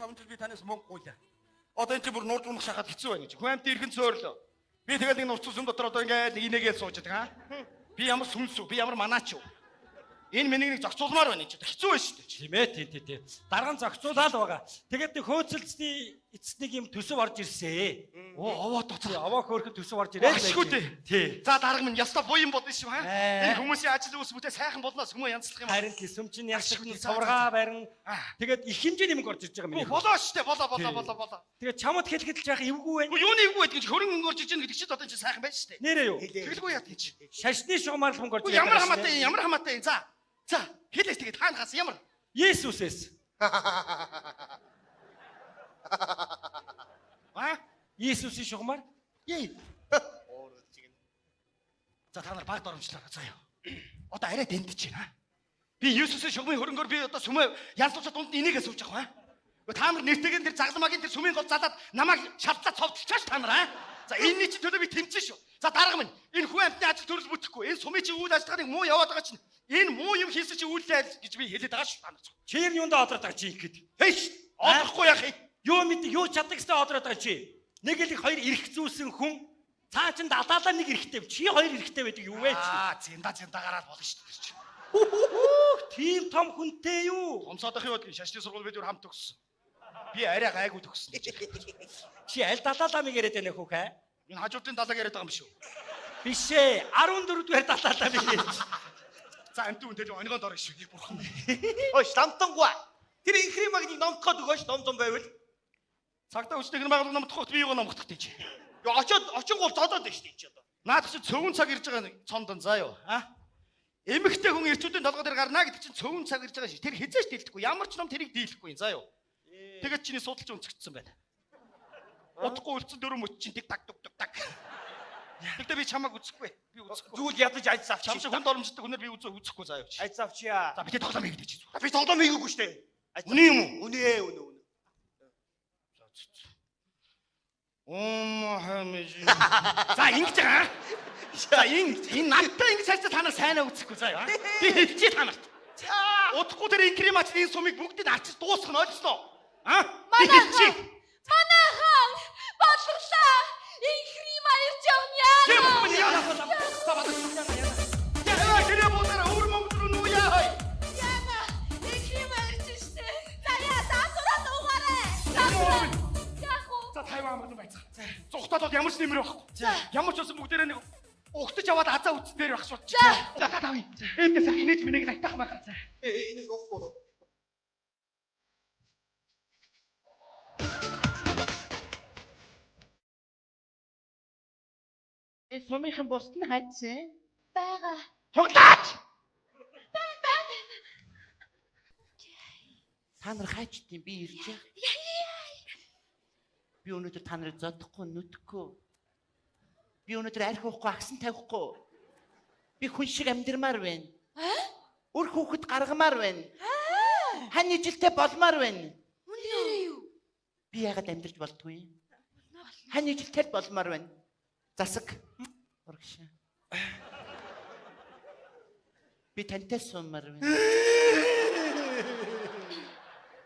5 жил би танаас мөнгө гуйлаа. Одоо энэ ч бүр нурд унах шахаад хэцүү байна гэж. Хүн амт иргэн цөөрлөө. Би тэгэл нэг нурц сүм дотор одоо ингээд инээгээл сууж байгаа. Би ямар сүнс үү? Би ямар манаач юу? Энэ миний нэг зохицуулмаар байна ч хэцүү байна шүү дээ. Тийм ээ, тий. Дарган зохицуулаад байгаа. Тэгээд нэг хөөцөлцний эцэст нэг юм төсөв орж ирсэн. Оо, овоо доцоо. Овоо хөөрхөн төсөв орж ирээд Ашгүй дээ. Тий. За дарга минь яста буян бодно шүү хаа. Энэ хүмүүсийн ажил үүс бүтээ сайхан болноос хүмүүс янзлах юм. Харин тэсэм чинь яг савргаа барин. Тэгээд их хэмжээний мөнгө орж ирж байгаа миний. Болоо шүү дээ. Болоо. Тэгээд чамд хэлэхэд л яах эвгүй байна. Юуны эвгүй байдаг гэж хөрөнгө мөнгө орж иж байгаа гэдэг чинь одоо чинь сайхан байна шүү дээ. Нэрээ юу? Тэгэлгүй яа тийч. Шашны шугамар л мөнгө орж ирж байгаа. Ямар хамаатай. За хэлээс тэгээд хаана хаас ямар? Есүсээс. Есүсийн шугамар? Ее. За та нар баг доромжлоо заяа. Одоо арай дэнтэж байна. Би Есүсийн шугамын хөрөнгөөр би одоо сүмээ янзлуулаад дунд энийгээ сууж байгаа. Та нар нэртэйгэн тэр загламагийн тэр сүмийн гол залаад намайг шалтлаад цовдлчихаач та нар. За энэний чи төлөө би тэмцэн шүү. За дарга минь энэ хүн амтны ажил төрөл бүтэхгүй. Энэ сумын чи үйл ажиллагааны муу яваад байгаа чинь энэ муу юм хийсэн чи үйлдэл гэж би хэлээд байгаа шүү та нар. Чи юундаа одроод байгаа чи ихэд. Хейш. Одохгүй яах юм. Юу мэд юу чаддаг гэсэн одроод байгаа чи. Нэг л их хоёр эрх зүүсэн хүн цаа чин далаалаа нэг эрхтэй. Чи хоёр эрхтэй байдаг юу вэ чи? Зинда гараад болно шүү дээ чи. Тийм том хүнтэй юу? Томсоодох юу гэдгийг шашны сургууль бид хамт төгссөн. Би арай гайгүй төгссөн. Чи аль далаалаа мэг яриад байна хүү хэ? Энэ хажуудын далааг яриад байгаа юм шүү. Биш ээ. 14 дугаар далаалаа мэг ярьж. За амт үнтэй онигонд орно шүү. Бурхан. Ой, штамтангуа. Тэр инхри магныг номдоход өгөөш номзон байвал. Цагтаа өчнөр магныг номдоход би юугаа номдох гэж. Юу очингуул зодоод байна шүү дээ чи одоо. Наад чи цөвөн цаг ирж байгаа цондон заа юу? Эмэгтэй хүн эрчүүдийн толгой дээр гарнаа гэдэг чинь цөвөн цаг ирж байгаа шүү. Тэр хизээш дийлдэхгүй. Ямар ч ном тэрийг дийлэхгүй заа юу? Тэгээд чиний судалж өнцгдсэн байна. Удахгүй үлдсэн дөрөв мөч чинь тик так тук так. Тэгтээ би чамааг үзэхгүй. Би үзэхгүй. Зүгэл ядаж айц авч. Чам шиг хүнд оромжтой хүнээр би үзэхгүй заа юу? Айц авчия. За би тоглоом хийгээд чи. Би тоглоом хийгээгүй шүү дээ. Үний юм уу? Үнэ. Хамиж. За ингэж байгаа. За энэ надтай ингэж хайцаа та нар сайнаа үзэхгүй заа юу? Би хэлчихье та нарт. Удахгүй тэр инкремач энэ сумыг бүгдийг арчиж дуусгах нь ойлгосноо? Манайхан бодлоо. Инкрема ирж явна яа. Тэр бодороо өөр мөнгө рүү яа. Яна, инкрема ирж штэ. За яа, засураад угаарай. Яах вэ? За тайван мөн байцгаа. Зүхтаад ямар ч нэмэр байхгүй. Ямар ч болсон бүгдээрээ нэг угтаж аваад азаа үтс дээр байх шууд. За тавь. Эндээс хинэж минийг найтах байх. За. Энийг уухгүй. Сумынхан бусд нь хайцсан. Бага. Цуглаач. Та нар хайчдیں۔ Би ирж байгаа. Би өнөөдөр та нарыг зодохгүй, нүдэхгүй. Би өнөөдөр арх уухгүй, агсан тавихгүй. Би хүн шиг амьдрмаар байна. Үр хүүхэд гаргамаар байна. Хань ижилтэй болмоор байна. Үнэ юу? Би яагаад амьдрч болдгүй юм? Хань ижилтэй болмоор байна. Засаг. Урагшаа. Би тантай суммаар байна.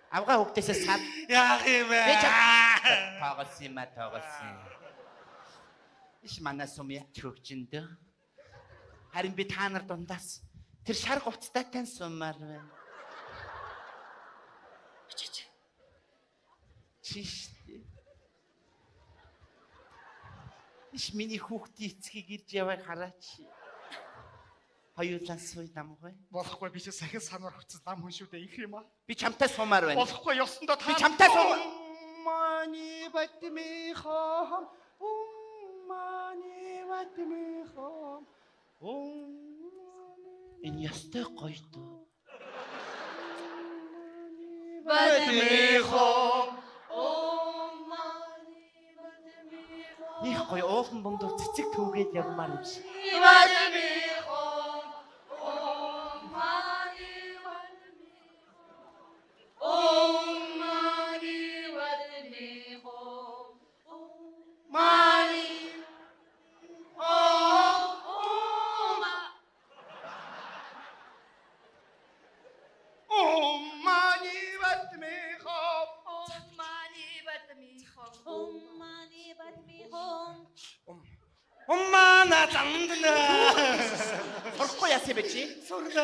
Авгаа хөвгтөөсөө сав. Яах юм бэ? Тоглосон. Иш манай сумья чөгжиндөө. Харин би та нар дундаас тэр шар говцтай суммаар байна. Чиштэй. Иш миний хүүхдийн эцгийг ирж яваг хараач. Хоёулаа сууй намгүй. Болохгүй би ч сахин санаар хувцас нам хүн шүү дээ их юм аа. Би чамтай сумаар байна. Болохгүй ёсондоо та. Би чамтай сум. Мани батмихам. Мани батмихам. Энэ ястай гоё дөө. Батмихам. Их гоё уухан бомдор цэцэг түүгээд явмаар юм шиг. Уммана зандна. Сурахгүй яасан бэ чи? Сурна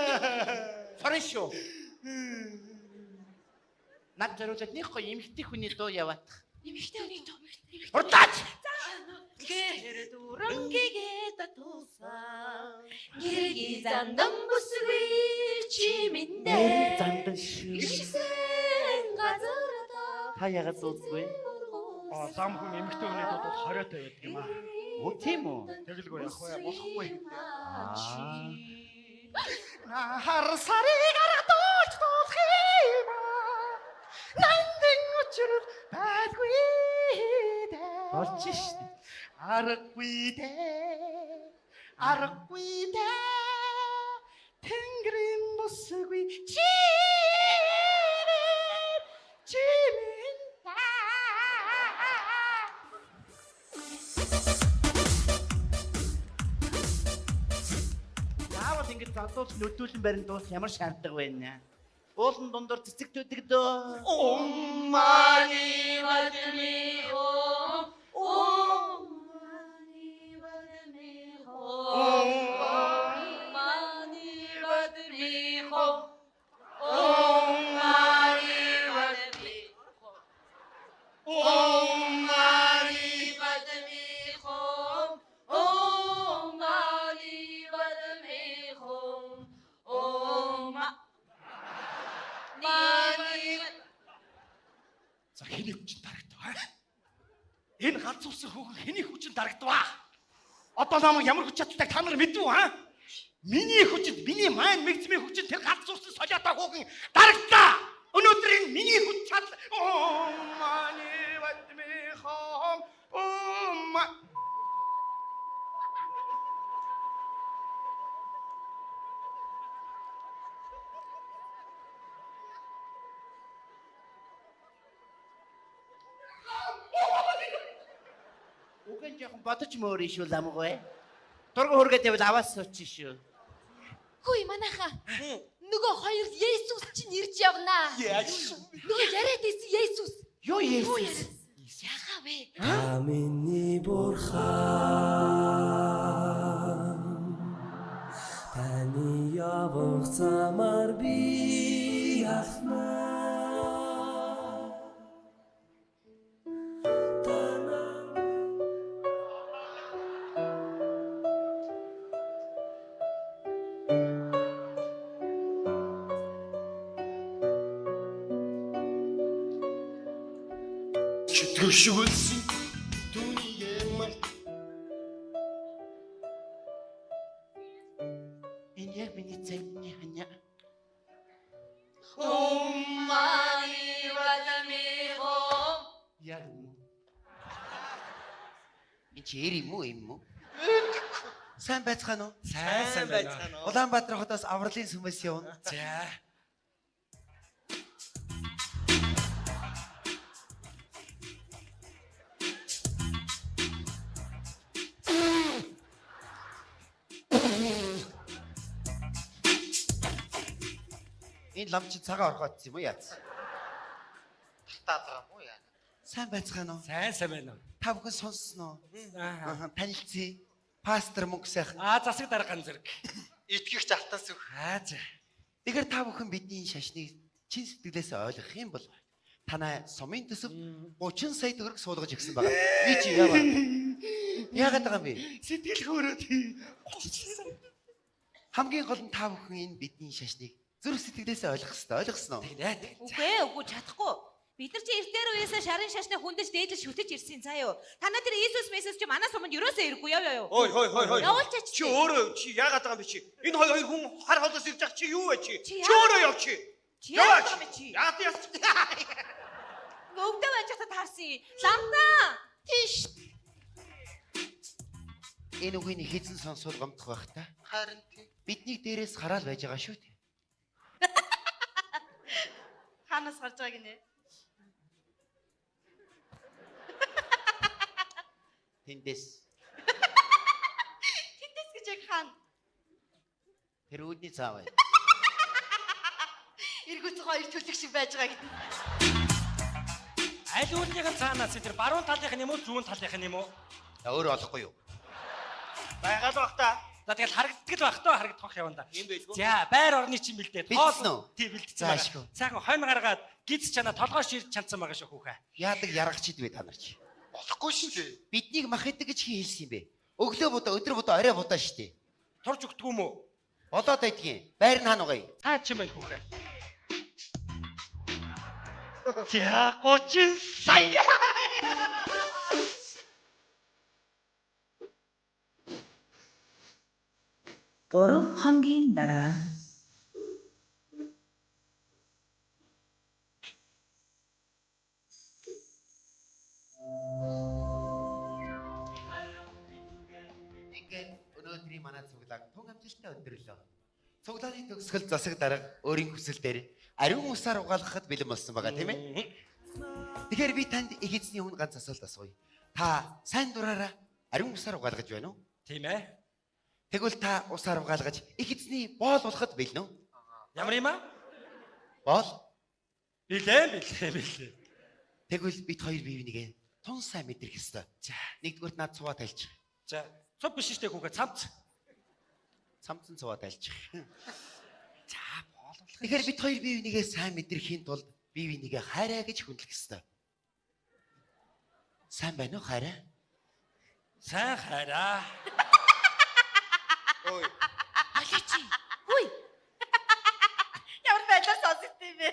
шүү. Над зориулаад нэг гоё эмэгтэй хүний дуу яваад. Нэмэгтэй үний дөө. Урдаач. Гэр дүрангийн татуусан гэрги зандан бүсгүй чимэндээ Зандан шүү. гişсэн газараа Та ягаад дуудгүй? Зам хүн эмэгтэй хүний дууд 20-той байдаг юм аа. Оо тийм үү? Тэгэлгүй яах вэ? Болохгүй. Аа. Хар сарыг аргадуулж дуулах юм аа. Нандин учир байдгүй дээ. Болж шүү. Аргагүй дээ. Аргагүй дээ. Тэнгэрийн бусгүй чимэн Заавал ингэж залдуулж нүдүүлэн барин дуус ямар шаардлага байна? Уулын дундор цэцэгтүүдэг дөө. Уммани вадмихо уммани вадмихо уммани вадмихо уммани вадмихо уммани вадмихо уммани вадмихо За хэний хүчин дарагдав? Энэ ганц усан хүүхэн хэний хүчин дарагдав? Одоо намайг ямар хүч чаддаг та нар мэдв үү аа? Миний хүчинд миний маань мэгзмийн хүчинд тэр ганц усан солиотой хүүхэн дарагдлаа. Өнөөдөр энэ миний хүч чадал мани вадмихом Угэн жоохон бодож мөөрий шүү ламгүй. Дургу хүргээд явал аваас сууч шүү. Хүй манайха. Нөгөө хоёр Есүс чинь ирж явнаа. Нөгөө яриад исэн Есүс. Юу Есүс? Яхаа вэ? Амины бурхан таны явах замаар би ахнаа. Чөтгөшүүлсэн түүний ямар Энэ яг миний цэгний ханя. Уммани вадмихо Яг юм. Энэ чи эр юм уу? сайн байцгаана уу? Сайн байна. Улаанбаатар хотоос авралын сүмээс явна. За. Энэ лам чи цагаан орхоодсон юм уу яац? Талтаад байгаа юм уу яа? Сайн байцгаана уу? Сайн байна. Та бүхэн сонссноо? Аа. Танилцъя. Пастор мөнгө сайхан. Засаг дарга ганц зэрэг. Итгэгч алтаас өг. За. Тэгэхээр та бүхэн бидний шашныг чин сэтгэлээсээ ойлгох юм бол танай сумын төсөв 30 сая төгрөг суулгаж өгсөн байгаа. Би чи яаваа? Яагаад байгаа юм бэ? сэтгэл хөөрөөд Хамгийн гол нь та бүхэн энэ бидний шашныг зүрх сэтгэлээсээ ойлгох хэрэгтэй. Ойлгосноо? Үгүй чадахгүй. Бид нар чи эртээр үеэсээ шарын шашны хүндэж дээдлж шүтэж ирсэн заа юу. Танаа тэр Иесус мессеж чи манай суманд юусоо ирэхгүй яв. Ой. Явуулч ач. Чи өөрөө чи яагаад байгаа юм бэ чи? Энэ хоёр хүн хар холоос ирж байгаа чи юу вэ чи? Чи Чи өөрөө яв чи. Чи яах юм чи? Яагаад яс? Өвдөө байж та таарсан. Ламдаа. Тийш. Энэ үгийн хэзэн сонсвол гомдох байх та. Харин биднийг дээрээс хараад байж байгаа шүү дээ. Ханаас гарч байгааг нэ. Тэндээс Тэндээс гэж яг хаана? тэр үүдний цаав бай. Эргүүц хоёр төлөг шиг байж байгаа гэдэг. Аль үүлнийхэн цаанаас тэр баруун талынх нь юм уу зүүн талынх нь юм уу? Өөр олохгүй юу? Байгаад баг та. За тэгэл харагддаг л байх тоо харагдах яванда. Ийм байлгүй. За байр орны чинь бэлдээ. Бэлдсэн үү? Тий бэлдсэн Заашгүй. байгаа. Сайхан хонь гаргаад гиз чана толгой ширж чанцсан байгаа шүү хүүхэ. Яадаг яргаж идвэ та нар чи. Болохгүй шүү дээ. Биднийг мах идэг гэж хин хэлсэн юм бэ? Өглөө будаа, өдөр будаа, орой будаа штэ. Турж өгдөг юм уу? Болоод байдгийн. Байр нь хаана угая? Цаа чи байна хүүхэ. За 30 сая. Гурав хоногийн дараа Ингээд өнөөдрийн манай цуглааг тун амжилттай өндөрлөө. Цуглааны төгсгөл засаг дарга өөрийн хүсэл дээр ариун усаар угаалгахад бэлэн болсон байгаа тийм ээ. Тэгэхээр би танд их эзний өмнө ганц асуулт асууя. Та сайн дураараа ариун усаар угаалгаж байна уу? Тийм ээ. Тэгвэл та усаар угаалгаж их эзний боол болоход бэлэн үү? Ямар юм аа? Боол. Билээ. Тэгвэл бид хоёр бие бинийгээ тун сайн мэдрэх ёстой. За, нэгдүгээр над цуваа тайлчих. За цуг биш штэ хүүхэ цамц. Цамцсан цуваа тайлчих. За, боол болох. Тэгэхээр бид хоёр бие бинийгээ сайн мэдрэхийн тулд бие бинийгээ хайраа гэж хүндлэх ёстой. Сайн байна уу хайраа? Сайн хайраа. Ой. Аличи. Хүй. Ямар байдлаар сонсох юм бэ?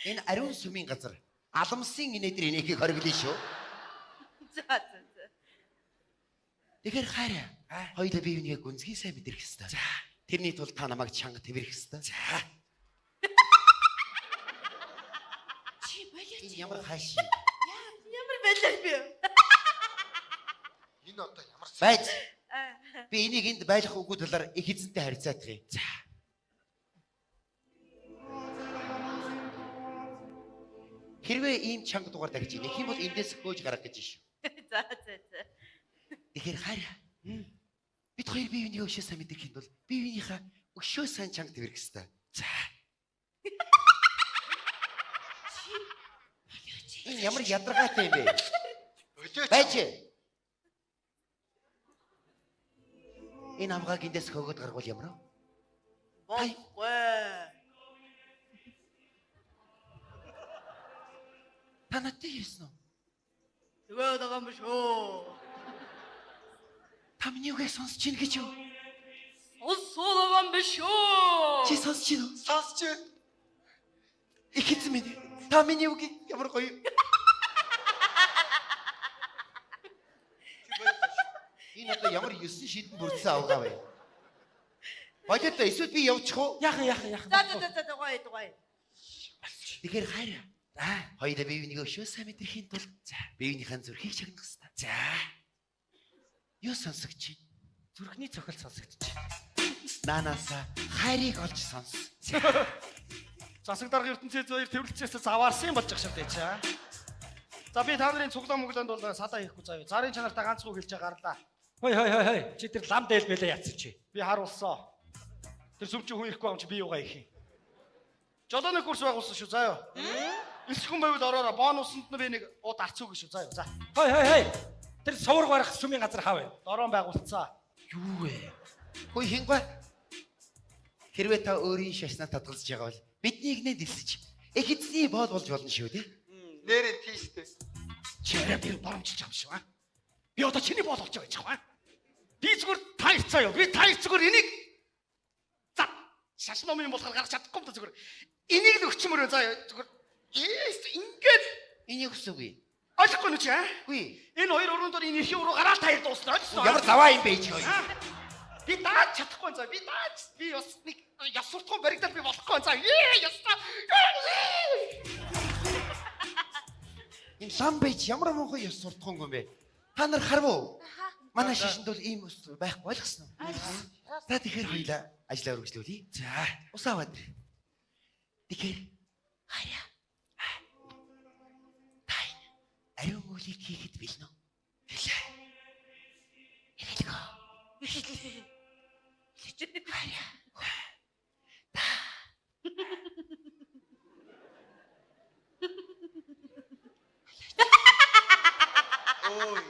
Энэ ариун сүмийн газар аламсын инээдэр инээхийг хориглоно шүү. За. Тэгэхээр хайраа. Хоёулаа бие бинийгээ гүнзгий сайн мэдрэх ёстой. За. Тэрний тулд та намайг чанга твэрэх ёстой. За. Чи болооч. Энэ ямар хааш юм? Ямар байдлаар би? Энэ одоо ямар Байж. Би энийг энд байлах үгүй талаар их эзэнтэй харьцаадах юм. За. Хэрвээ ийм чанга дугаар дахиж ийнэ хэм бол эндээс хөөж гарах гэж шүү. За. Тэгэхээр хайраа. Бид хоёр бие бинийгээ өшөө сайн мэдрэхийн тулд бие биенийхээ өшөө сайн чанга твэрэх ёстой. За. Энэ ямар ядаргаатай юм бэ? Өдөөч. Байж. Энэ амгааг эндээс хөөгд гаргуул ямар вэ? Бохгүй. Та надад ярьсан уу? Тэгээд байгаа юм шүү. Та миний үгийг сонсч ийн гэж юу? Усуулгаа юм шүү. Чи сонсч ийн үү? Сонсч байна. Их эзэн минь. Та миний үгийг ямар гоё. Энэ одоо ямар 9 шидэн бүрдсэн авгаа вэ? Хоёулаа эсвэл би явчих уу? Яах. За гоё. Тэгэхээр хайраа. Хоёулаа бие бинийгээ өшөө сайн мэдрэхийн тулд бие биенийхэн зүрхийг чагнах хэрэгтэй. За. Юу сонсогч? Зүрхний цохол сонсогдчих. Наанасаа хайрыг олж сонс. Засаг дарга ертөнцийн зөөр төвлөлцөөс заваарсан болж байгаа шээ чаа. За би та нарын цуглаан мөглөөнд бол садаа хийхгүй заяа. Зарын чанартаа ганцгүй хэлж гарлаа. Хой. Чи тэр лам дээл бэлээ яатсан чи. Би харуулсан. Тэр сүмчи хүн ирэхгүй юм чи би юугаа их юм. Жолооны курс байгуулсан шүү заяа. Элч хүн байвал ороороо бонусанд нь би нэг ууд арцуу гэж шүү заяа. За. Хой. Тэр сувраг барах сүмийн газар хаа вэ? Дорон байгуулцаа. Юу вэ? Хөөе хингүй. Хэрвээ та өөрийн шашнаа татгалзаж байгаа бол биднийг нэ дэлсэж их эзний боол болж болно шүү дээ. Нэрээ тийштэй. Чи арай би боромчилж байгаа юм шүү аа. Би одоо чиний боол болж байгаа юм аа. Би зүгээр та ирцаа юу? Би та зүгээр энийг за шаш номын болохоор гаргаж чадахгүй юм да зүгээр. Энийг л өчмөр заа зүгээр. Ингээд Энийг хүсвгүй. ойлгохгүй нүч аа. Үгүй. Энэ хоёр өрөөнд дор энэ эрхийн өрөө гараал таяр дуусна. Ямар заваа юм бэ чи хоёр? Би даач чадахгүй заа. Би бас нэг яс суртахуун баригдал би болохгүй заа. Ястаа. Энэ лам байж ямар муухай ёс суртахуун юм бэ? Та нар харав уу? Манай шишинд бол ийм ус байхгүй ойлгосноо. За тэгэхээр хоёлаа ажлаа үргэлжлүүлье. За, ус аваад. Тэгэхээр хаяа. Тай. Ариун үлийг хийхэд бэлнэ үү? Хэлээ. Хэлээ. Хаяа. Ой.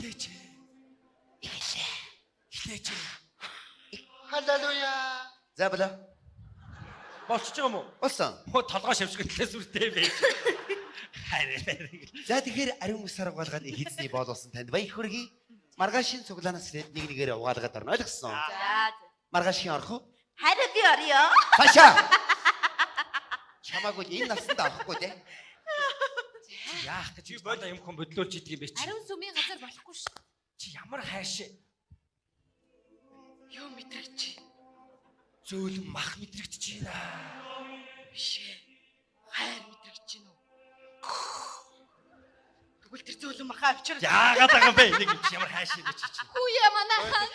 Эхлээч. Эхлээч. Халелуя. За болоо. Болчихж байгаа юм уу? Болсон. Хөө толгой шавшгүй төлөөс үртэй байж. Хараа. За тэгэхээр ариун усаар угаалгаад эхэзний боолуулсан танд баяр хүргэе. Маргаашийн цуглаанаас ирээд нэг нэгээр угаалгаад орно. Ойлгосон уу? За. Маргаашийн орох уу? Харин би орё. Хашаа. Чамаагүй энэ насанд авахгүй те. Яах гэж бодоо юм хон бодлуулж идэх юм бэ чи? Ариун сүмийн газар болохгүй шүү. Чи ямар хайш? Юу мэдрэгч? Зөөлөн мах мэдрэгдэж байна. Биш ээ. Хайр мэдрэгч гин үү? Тэгвэл тэр зөөлөн махаа авчирч. Яагаад байгаа юм бэ? Нэг юм чи ямар хайш юм бэ чи? Хүүе манайхан.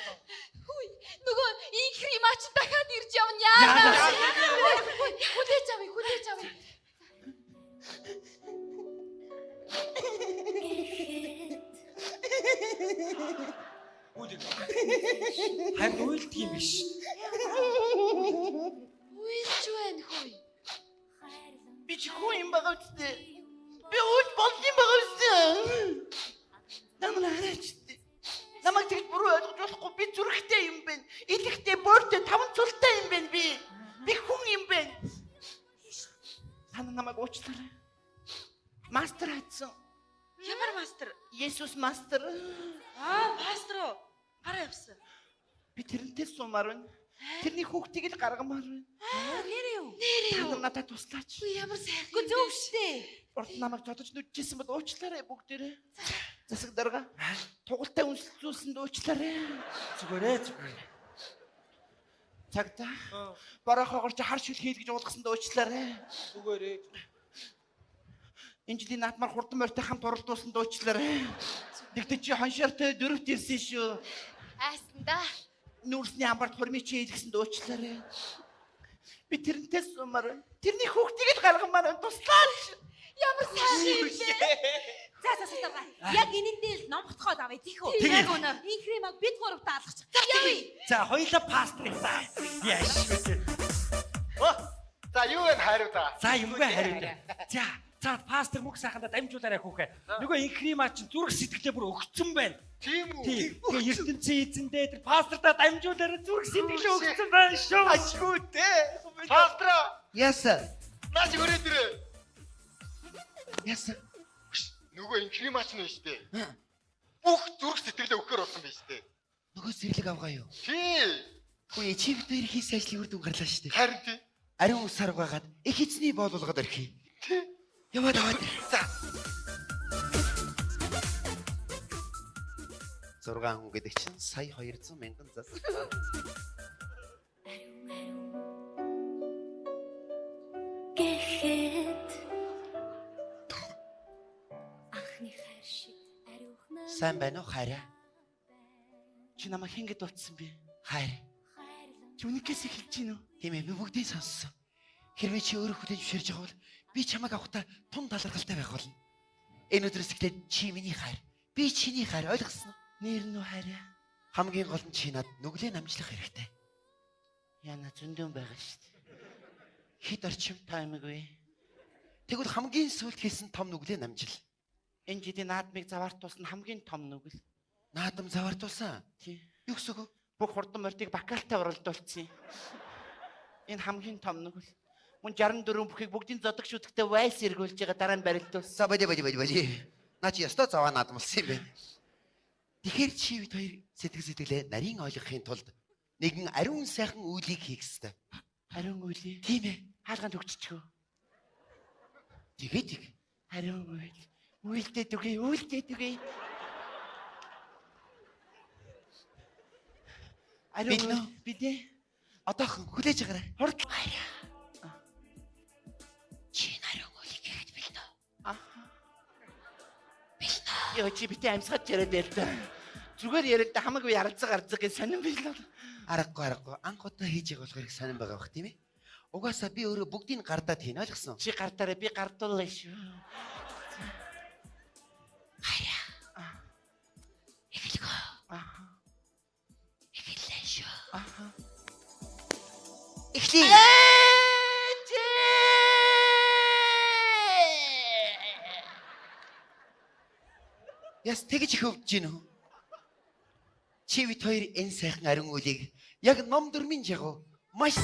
Хүй нөгөө инхри мач дахиад ирж явна яа. Хүлээж авъя, хүлээж авъя. Харин уйлд юм биш. Уйлж байна хүй. Би ч хүн юм байгаа үстэй. Би ууж болд юм байгаа үстэй. Намайг хараач. Намайг тэгж буруу ойлгож болохгүй. Би зүрхтэй юм байна. Илэхтэй, боортой, таван цултай юм байна би. Би хүн юм байна. Таны намайг уучлаарай. Мастер хайцсан. Ямар мастер? Есүс мастер. Пастор уу? Гараа явсан. Би тэрнтэй сумаар байна. Тэрний хүүхдийг л гаргамаар байна. Нэр юу? Та надад туслаач. Ямар сайхан. Гүн зөв штэ. Урд намайг зодож нүдчихсэн бол уучлаарай бүгдээрээ. Засаг дарга. Тугалтай үнсэлцүүлсэнд уучлаарай. Зүгээрээ зүгээр. Цагта. Борохоогоор чи хар шил хийлгэж уулгасанд уучлаарай. Зүгээрээ. Энэ жилийн наадмаар хурдан морьтой хамт уралдуулсанд уучлаарай. Тэгтээ чи хоншортой дөрөвт ирсэн шүү. Айсанда. Нүүрсний амбарт хурмын чи хийлгэсэнд уучлаарай. Би тэрнтэй сумаар байна. Тэрний хүүхдийг л гаргамаар байна. Туслаач. Ямар сайхан юм бэ? За таа. Яг энэндээ л ном ботхоод авъя тийх үү? Яг үнэ. Инхри маг бид гуравтаа алгач. Явъя. За хоёулаа пастрыг заа. Яаш вэ? За юу вэ хайруудаа? За юмгүй хариу. За пастор мөх сайхандаа дамжуулаарай хүүхэ. Нөгөө инхримаа чинь зүрх сэтгэлээ бүр өгцөн байна. Тийм үү? Тэгээ ертөнцийн эзэндээ тэр пастордаа дамжуулаарай зүрх сэтгэлээ өгцөн байна шүү. Ашгүй дээ. Пастра. Яса. Наач өрөөд ирээ. Яса. Нөгөө инкримач нь шүү дээ. Бүх зүрх сэтгэлээ өгөхөр болсон байж дээ. Нөгөө зэрлэг авгаа юу? Тий. Хөөе чи бид хоёр хийсэн ажлын үр дүн гарлаа шүү дээ. Харин тий. Ариун усаар угаагаад их эзний боолуулгаад орхив. Яваад аваад. За. 6 хүн гэдэг чинь сая 200 мянган зас. Гэхэд анхны хайр шиг ариухнаа Сайн байна уу хайраа? Чи намайг хингэд утсан бэ? Хайр. Чи үнэхээс эхэлж гин үү? Тийм ээ би бүгдийг сонссон. Хэрвээ чи өөрөө хүлээж зөвшөөрж байгаа бол би чамайг авахтаа тун талархалтай байх болно. Энэ өдрөөс эхлээд чи миний хайр. Би чиний хайр ойлгосноо? Нэр нь хайраа. Хамгийн гол нь чи над нүглээ намжлах хэрэгтэй. Яна зөндөн байгаа шүү дээ. Хэд орчим Таймгүй. тэгвэл хамгийн сүүлд хийсэн том нүглээ намжил. Энэ жилийн наадмыг заваартуулсан хамгийн том нүгэл. Наадам заваартуулсан. Тий. Юу гэсэн үг? Бүх хурдан морьтыг бакалтай уралдуулсан. Энэ хамгийн том нүгэл. Мөн 64 бүхийг бүгдийн зодог шүтгтээ вайс эргүүлж байгаа дараа нь барилдуулсан. За боди. Наа чи ястаа заваа наадмалсан юм байна. Тэгэхээр чи бид хоёр сэтгэлээ нарийн ойлгохын тулд нэгэн ариун сайхан үйлийг хийх ёстой. Ариун үйл. Тийм ээ. Хаалганд өгчихөө. Тэгээд Ариун үйл. Үйлдээд үгүй. Ариун үйл. Бидээ одоохон хүлээж агараа. хурд. Чи ариун үйлийг хийхэд бэлнэ. Яа чи битээ амьсгаж яриад байл та. Зүгээр яриад хамаагүй яралцаг арцаг гэж сонирн билээ. Аргагүй. Анх удаа хийж байгаа болохоор их сонирн байгаа бах тийм ээ. Угаасаа би өөрөө бүгдийг гардаад хийн ойлгосон. Чи гартаараа би гардууллаа шүү. Эхлэхөө. Эхэллээ шүү. Эхлэе. Яс тэгж их өвдөж гин үү? Чи бид хоёр энэ сайхан ариун үлийг яг ном дөрмийн жагуу маш